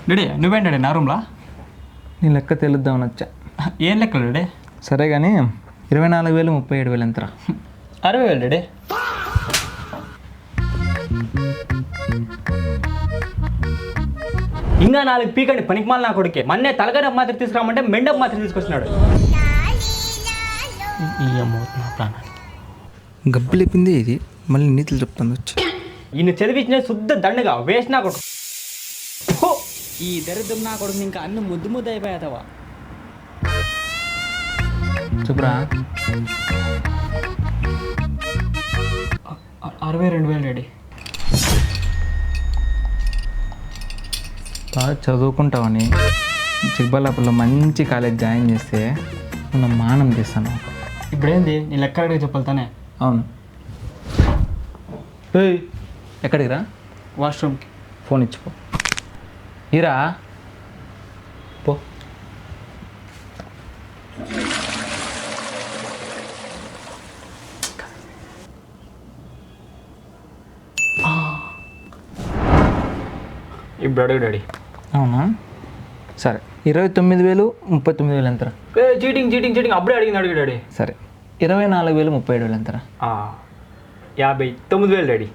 Daddy నువ్వేంటి daddy నా రూమ్లా? నీ లెక్క తెలుద్దామని వచ్చా. ఏం లెక్కలు డాడీ? సరే కానీ 24,000 37,000 ఎంతరా? 60,000 డాడీ. ఇంకా 4 పీకండి పనికిమాల నా కొడుకే. మొన్నే తలగడపు మాత్రం తీసుకురామంటే మెండపు మాత్రం తీసుకొచ్చినాడు. గబ్బు లేపింది ఇది, మళ్ళీ నీతులు చెప్తాను వచ్చి. ఈయన చదివించిన శుద్ధ దండగా వేస్ట్ నా కొడుకు. ఈ దరిద్రం నా కొడుకు ఇంకా అన్ని ముద్దు ముద్దు అయిపోయావా? చెప్పురా. 62,000 డాడీ. బాగా చదువుకుంటావని చిక్బల్లాపూర్లో మంచి కాలేజ్ జాయిన్ చేస్తే మనం మానం చేస్తాను. ఇప్పుడేంది నీ లెక్క అడిగి చెప్పాలి తానే? అవును. ఏయ్ ఎక్కడికి రా? వాష్రూమ్కి. ఫోన్ ఇచ్చిపో. ఇరా పో. ఇప్పుడు అడుగు డాడీ. అవునా సరే, 29,000 39,000 ఎంతరా? చీటింగ్ చీటింగ్ చీటింగ్ అప్పుడే అడిగింది అడుగు డాడీ. సరే 24,000 37,000 ఎంతరా? 59,000 డాడీ.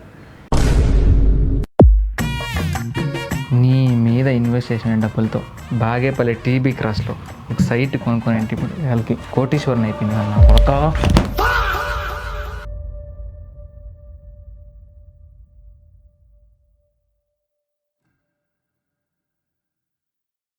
నీ మీద ఇన్వెస్ట్ చేసిన డబ్బులతో బాగేపల్లి టీబీ క్రాస్లో ఒక సైట్ కొనుక్కొని ఇప్పుడు వాళ్ళకి కోటీశ్వరన్ అయిపోయింది. వాళ్ళ కొడతా